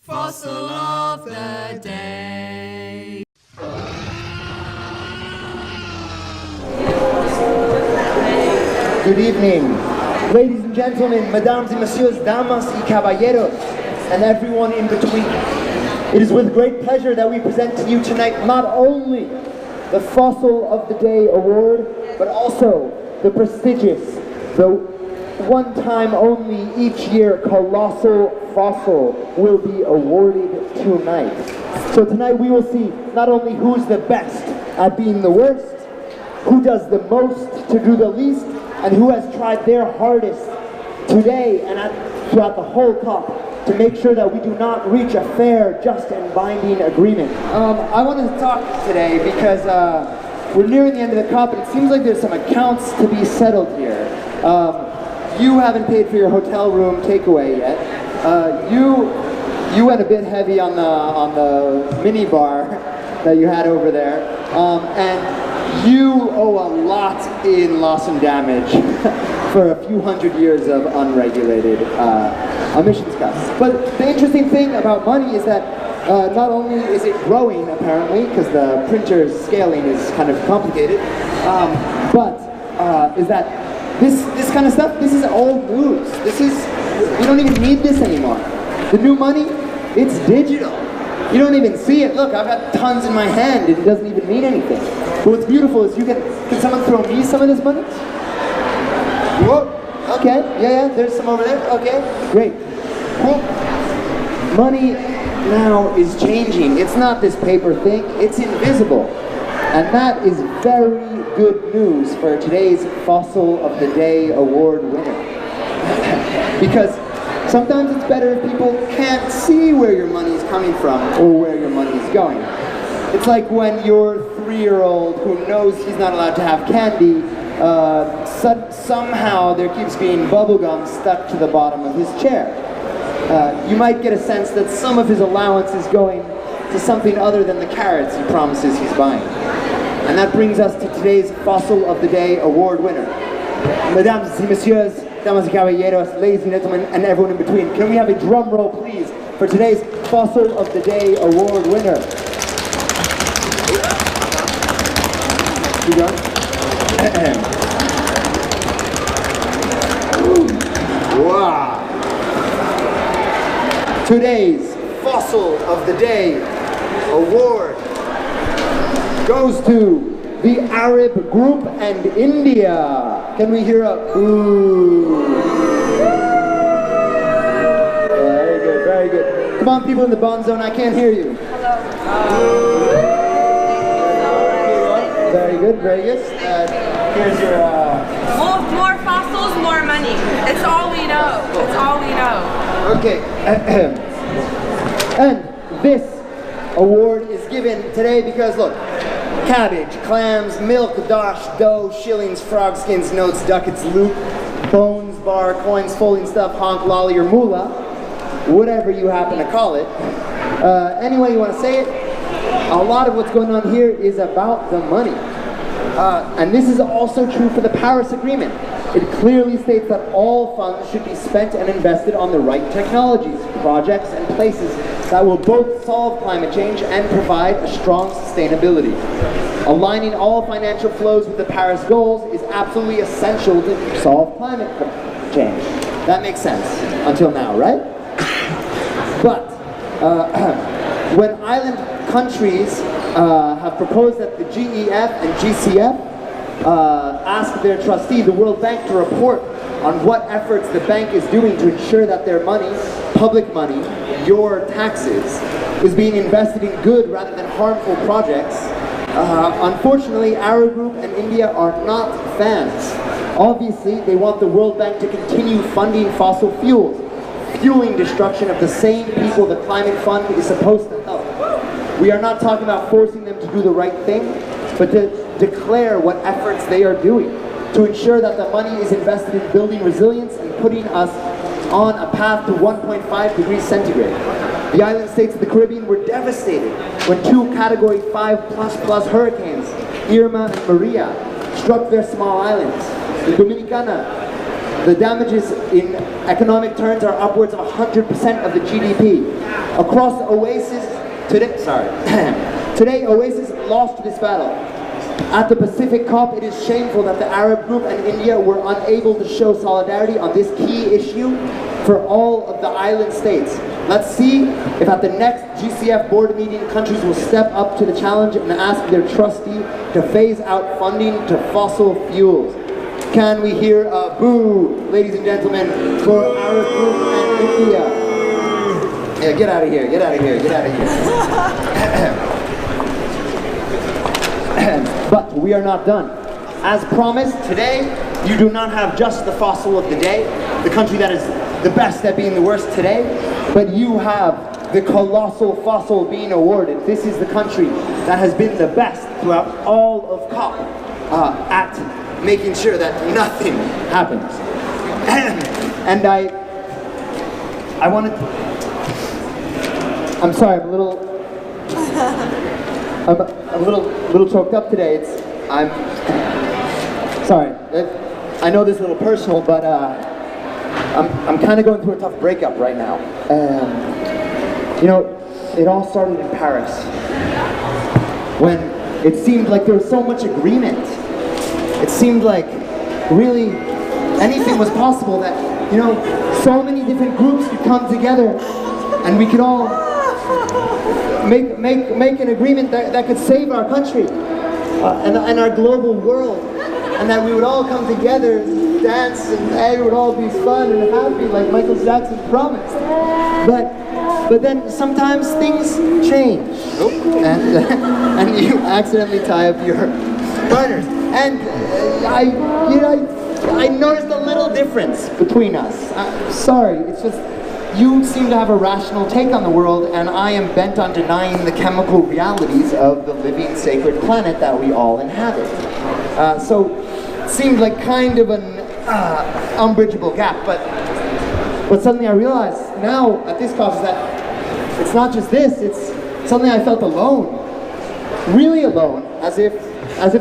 Fossil of the day. Good evening, ladies and gentlemen, mesdames et messieurs, damas y caballeros, and everyone in between. It is with great pleasure that we present to you tonight not only the Fossil of the Day award, but also the prestigious, the one-time only each year Colossal Fossil will be awarded tonight. So tonight we will see not only who's the best at being the worst, who does the most to do the least, and who has tried their hardest today and throughout the whole cup to make sure that we do not reach a fair, just, and binding agreement. I want to talk today because we're nearing the end of the cup, and it seems like there's some accounts to be settled here. You haven't paid for your hotel room takeaway yet. You went a bit heavy on the mini bar that you had over there, and you owe a lot in loss and damage for a few hundred years of unregulated emissions costs. But the interesting thing about money is that not only is it growing, apparently, because the printer's scaling is kind of complicated, but is that this kind of stuff, this is old news. We don't even need this anymore. The new money, it's digital. You don't even see it. Look, I've got tons in my hand and it doesn't even mean anything. But what's beautiful is can someone throw me some of this money? Whoa, okay, yeah, there's some over there, okay, great, cool. Money now is changing. It's not this paper thing, it's invisible. And that is very good news for today's Fossil of the Day award winner. Because sometimes it's better if people can't see where your money is coming from or where your money is going. It's like when your 3-year-old who knows he's not allowed to have candy, somehow there keeps being bubblegum stuck to the bottom of his chair. You might get a sense that some of his allowance is going to something other than the carrots he promises he's buying. And that brings us to today's Fossil of the Day award winner. Mesdames et messieurs, damas y caballeros, ladies and gentlemen, and everyone in between, can we have a drum roll, please, for today's Fossil of the Day award winner? Wow. Today's Fossil of the Day award goes to the Arab group and India. Can we hear a boo? Very good, very good. Come on, people in the bond zone, I can't hear you. Hello. Very good, very good. Here's your... More fossils, more money. It's all we know. It's all we know. Okay. And this award is given today because, look, cabbage, clams, milk, dosh, dough, shillings, frog skins, notes, ducats, loot, bones, bar, coins, folding stuff, honk, lolly, or moolah, whatever you happen to call it. Any way you want to say it, a lot of what's going on here is about the money. And this is also true for the Paris Agreement. It clearly states that all funds should be spent and invested on the right technologies, projects, and places that will both solve climate change and provide a strong sustainability. Aligning all financial flows with the Paris goals is absolutely essential to solve climate change. That makes sense until now, right? But when island countries have proposed that the GEF and GCF ask their trustee, the World Bank, to report on what efforts the bank is doing to ensure that their money, public money, your taxes, is being invested in good rather than harmful projects. Unfortunately, Arab Group and India are not fans. Obviously, they want the World Bank to continue funding fossil fuels, fueling destruction of the same people the Climate Fund is supposed to help. We are not talking about forcing them to do the right thing, but to declare what efforts they are doing to ensure that the money is invested in building resilience and putting us on a path to 1.5 degrees centigrade. The island states of the Caribbean were devastated when 2 Category 5++ hurricanes, Irma and Maria, struck their small islands. In Dominicana, the damages in economic terms are upwards of 100% of the GDP. across Oasis, today Oasis lost this battle. At the Pacific COP, it is shameful that the Arab group and India were unable to show solidarity on this key issue for all of the island states. Let's see if at the next GCF board meeting, countries will step up to the challenge and ask their trustee to phase out funding to fossil fuels. Can we hear a boo, ladies and gentlemen, for Arab group and India? Yeah, get out of here, get out of here, get out of here. But we are not done. As promised, today, you do not have just the fossil of the day, the country that is the best at being the worst today, but you have the Colossal Fossil being awarded. This is the country that has been the best throughout all of COP at making sure that nothing happens. And I wanted to, I'm sorry, I'm a little choked up today. I'm sorry. I know this is a little personal, but I'm kind of going through a tough breakup right now. You know, it all started in Paris when it seemed like there was so much agreement. It seemed like really anything was possible, that, you know, so many different groups could come together and we could all make an agreement that could save our country and our global world, and that we would all come together, dance, and it would all be fun and happy like Michael Jackson promised. But then sometimes things change, and you accidentally tie up your partners. And I noticed a little difference between us. Sorry, it's just you seem to have a rational take on the world, and I am bent on denying the chemical realities of the living sacred planet that we all inhabit. So it seemed like kind of an unbridgeable gap, but suddenly I realized now at this COP is that it's not just this, it's suddenly I felt alone, really alone, as if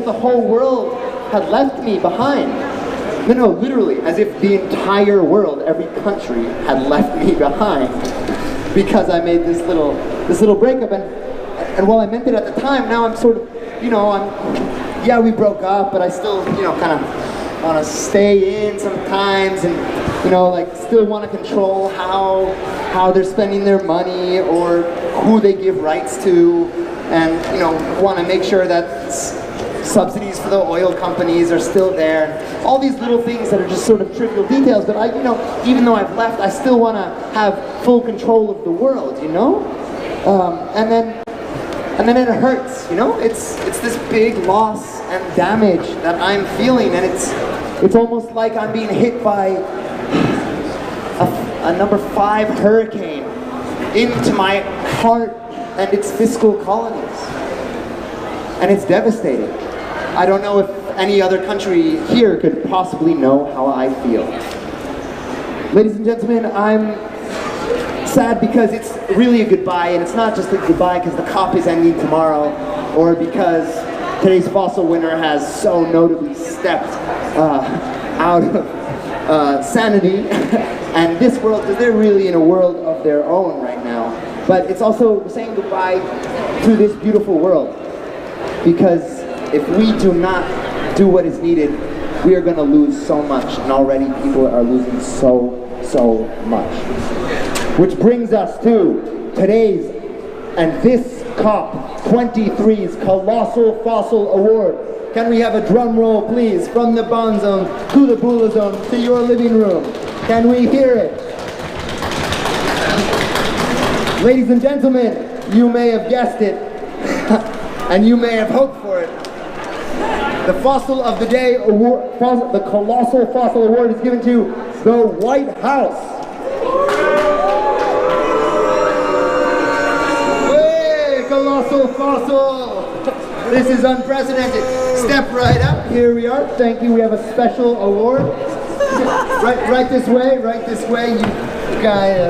the whole world had left me behind. No, literally, as if the entire world, every country, had left me behind because I made this little breakup. And while I meant it at the time, now I'm sort of, you know, yeah, we broke up, but I still, you know, kind of want to stay in sometimes, and, you know, like still want to control how they're spending their money or who they give rights to, and, you know, want to make sure that subsidies for the oil companies are still there. All these little things that are just sort of trivial details, but I, you know, even though I've left, I still want to have full control of the world, you know? And then it hurts, you know? It's this big loss and damage that I'm feeling, and it's almost like I'm being hit by a number 5 hurricane into my heart and its fiscal colonies. And it's devastating. I don't know if any other country here could possibly know how I feel. Ladies and gentlemen, I'm sad because it's really a goodbye, and it's not just a goodbye because the COP is ending tomorrow, or because today's fossil winner has so notably stepped out of sanity and this world, because they're really in a world of their own right now. But it's also saying goodbye to this beautiful world, because if we do not do what is needed, we are going to lose so much, and already people are losing so much. Which brings us to today's and this COP 23's Colossal Fossil Award. Can we have a drum roll, please, from the Bond Zone to the Bula Zone to your living room? Can we hear it? Ladies and gentlemen, you may have guessed it, and you may have hoped for it. The Fossil of the Day Award, the Colossal Fossil Award, is given to the White House. Hey, Colossal Fossil! This is unprecedented. Step right up. Here we are. Thank you. We have a special award. Right this way. Right this way. You guys.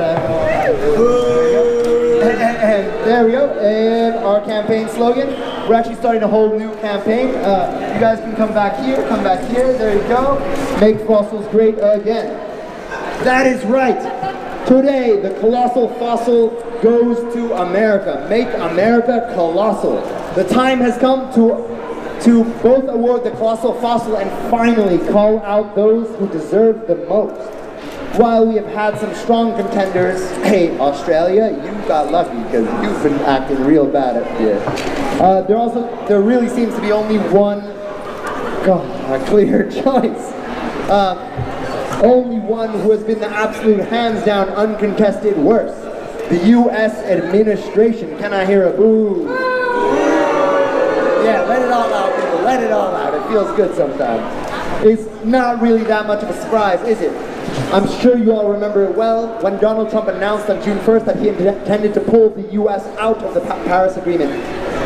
And there we go. And our campaign slogan. We're actually starting a whole new campaign. You guys can come back here. Come back here. There you go. Make fossils great again. That is right. Today, the Colossal fossil goes to America. Make America colossal. The time has come to both award the Colossal fossil and finally call out those who deserve the most. While we have had some strong contenders, hey, Australia, you got lucky because you've been acting real bad at it. There really seems to be only one, a clear choice. Only one who has been the absolute hands-down, uncontested worst. The U.S. administration. Can I hear a boo? Yeah, let it all out, people. Let it all out. It feels good sometimes. It's not really that much of a surprise, is it? I'm sure you all remember it well when Donald Trump announced on June 1st that he intended to pull the U.S. out of the Paris Agreement.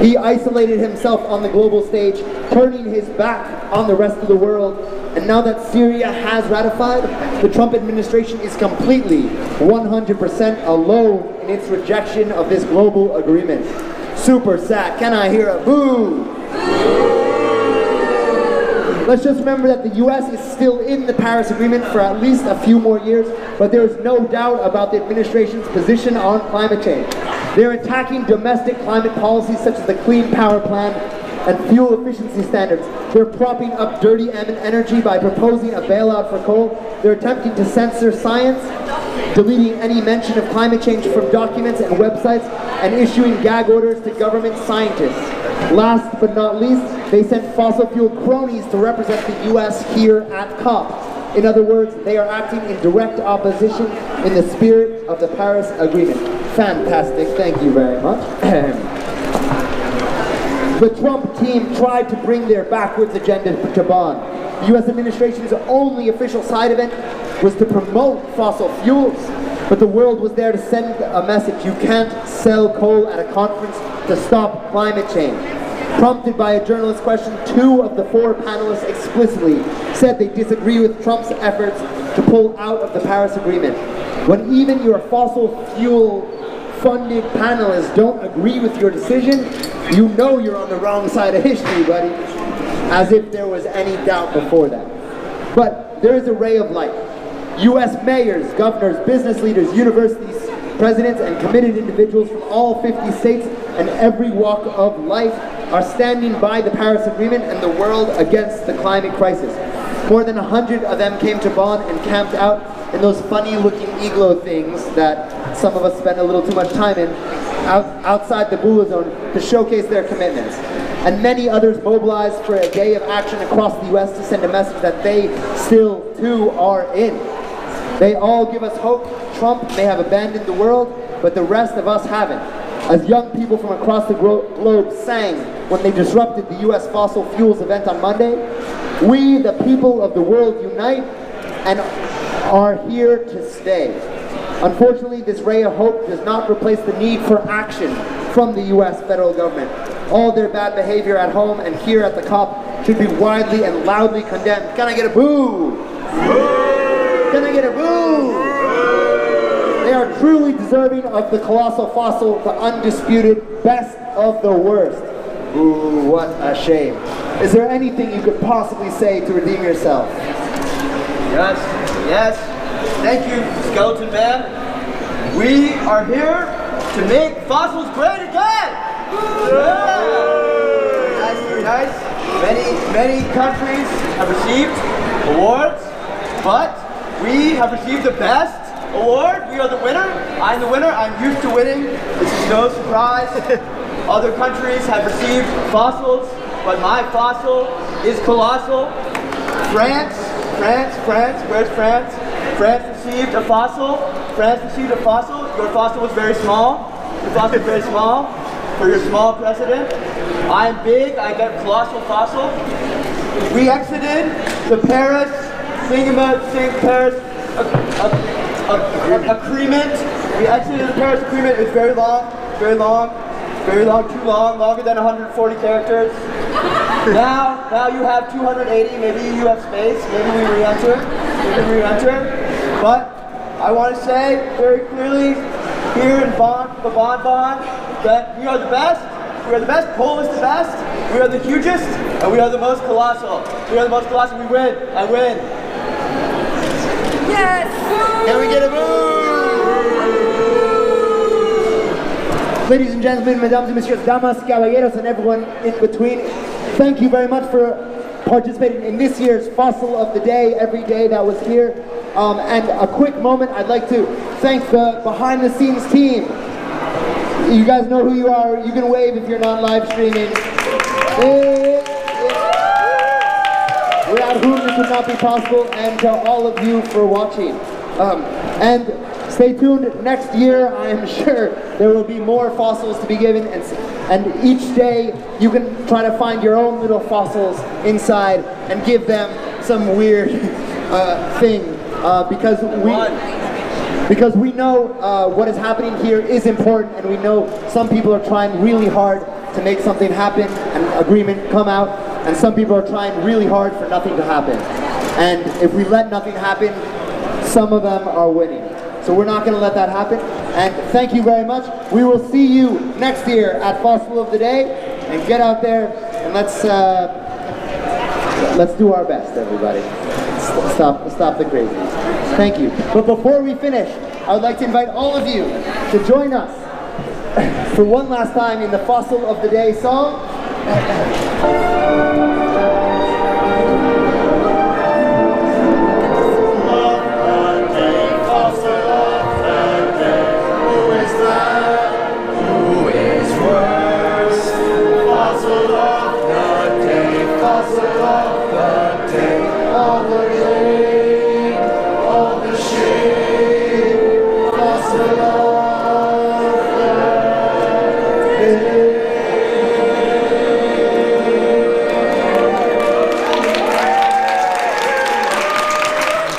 He isolated himself on the global stage, turning his back on the rest of the world. And now that Syria has ratified, the Trump administration is completely, 100% alone in its rejection of this global agreement. Super sad. Can I hear a boo? Let's just remember that the U.S. is still in the Paris Agreement for at least a few more years, but there is no doubt about the administration's position on climate change. They're attacking domestic climate policies such as the Clean Power Plan and fuel efficiency standards. They're propping up dirty energy by proposing a bailout for coal. They're attempting to censor science, deleting any mention of climate change from documents and websites, and issuing gag orders to government scientists. Last but not least, they sent fossil fuel cronies to represent the U.S. here at COP. In other words, they are acting in direct opposition in the spirit of the Paris Agreement. Fantastic, thank you very much. The Trump team tried to bring their backwards agenda to Bonn. The U.S. administration's only official side event was to promote fossil fuels, but the world was there to send a message: you can't sell coal at a conference to stop climate change. Prompted by a journalist question, 2 of the 4 panelists explicitly said they disagree with Trump's efforts to pull out of the Paris Agreement. When even your fossil fuel funded panelists don't agree with your decision, you know you're on the wrong side of history, buddy. As if there was any doubt before that. But there is a ray of light. U.S. mayors, governors, business leaders, universities, presidents, and committed individuals from all 50 states and every walk of life are standing by the Paris Agreement and the world against the climate crisis. More than 100 of them came to Bonn and camped out in those funny-looking igloo things that some of us spend a little too much time in, outside the Bula Zone, to showcase their commitments. And many others mobilized for a day of action across the U.S. to send a message that they still, too, are in. They all give us hope. Trump may have abandoned the world, but the rest of us haven't. As young people from across the globe sang when they disrupted the U.S. fossil fuels event on Monday, we, the people of the world, unite and are here to stay. Unfortunately, this ray of hope does not replace the need for action from the U.S. federal government. All their bad behavior at home and here at the COP should be widely and loudly condemned. Can I get a boo? Can I get a boo? They are truly deserving of the Colossal fossil, the undisputed best of the worst. Ooh, what a shame. Is there anything you could possibly say to redeem yourself? Yes, yes. Thank you, Skeleton Man. We are here to make fossils great again! Yeah. Very nice, very nice. Many countries have received awards, but we have received the best award. We are the winner. I'm the winner. I'm used to winning. This is no surprise. Other countries have received fossils, but my fossil is Colossal. France, where's France? France received a fossil. Your fossil was very small. Your fossil was very small for your small president. I'm big. I got Colossal fossil. We exited the Paris agreement. We exited the Paris Agreement. It was very long, too long, longer than 140 characters. Now you have 280, maybe you have space, maybe we re-enter. But I want to say very clearly here in Bonn, that we are the best. We are the best. Pole is the best. We are the hugest, and we are the most colossal. We are the most colossal. We win. I win. Yes! Can we get a boo? Ladies and gentlemen, mesdames et messieurs, damas, caballeros, and everyone in between, thank you very much for participating in this year's Fossil of the Day, every day that was here. And a quick moment, I'd like to thank the behind-the-scenes team. You guys know who you are. You can wave if you're not live streaming. Without whom this would not be possible, and to all of you for watching. And stay tuned. Next year, I am sure there will be more fossils to be given, and each day you can try to find your own little fossils inside and give them some weird thing, because we know what is happening here is important, and we know some people are trying really hard to make something happen, an agreement come out, and some people are trying really hard for nothing to happen. And if we let nothing happen, some of them are winning. So we're not going to let that happen. And thank you very much. We will see you next year at Fossil of the Day. And get out there and let's do our best, everybody. Stop the crazies. Thank you. But before we finish, I would like to invite all of you to join us for one last time in the Fossil of the Day song.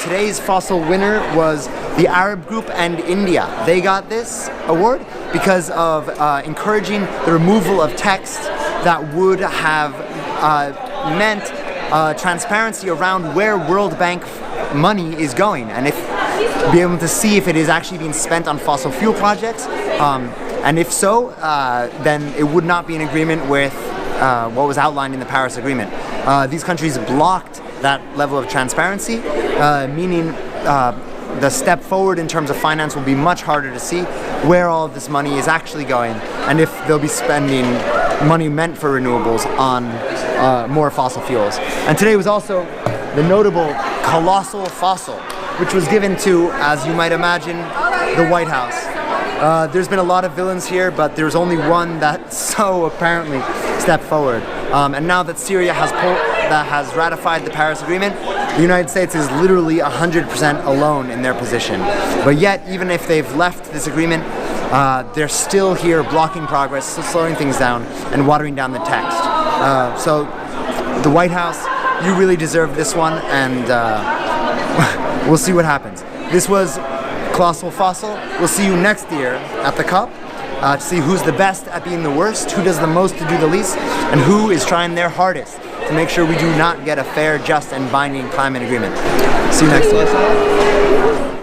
Today's fossil winner was the Arab group and India. They got this award because of encouraging the removal of text that would have meant transparency around where World Bank money is going, and be able to see if it is actually being spent on fossil fuel projects, and if so, then it would not be in agreement with what was outlined in the Paris Agreement. These countries blocked that level of transparency, meaning the step forward in terms of finance will be much harder to see where all of this money is actually going, and if they'll be spending money meant for renewables on more fossil fuels. And today was also the notable Colossal fossil, which was given to, as you might imagine, the White House. There's been a lot of villains here, but there's only one that so apparently stepped forward. And now that Syria has ratified the Paris Agreement, the United States is literally 100% alone in their position. But yet, even if they've left this agreement, they're still here blocking progress, slowing things down, and watering down the text. So, the White House, you really deserve this one, and we'll see what happens. This was Colossal Fossil. We'll see you next year at the COP to see who's the best at being the worst, who does the most to do the least, and who is trying their hardest to make sure we do not get a fair, just, and binding climate agreement. See you next year.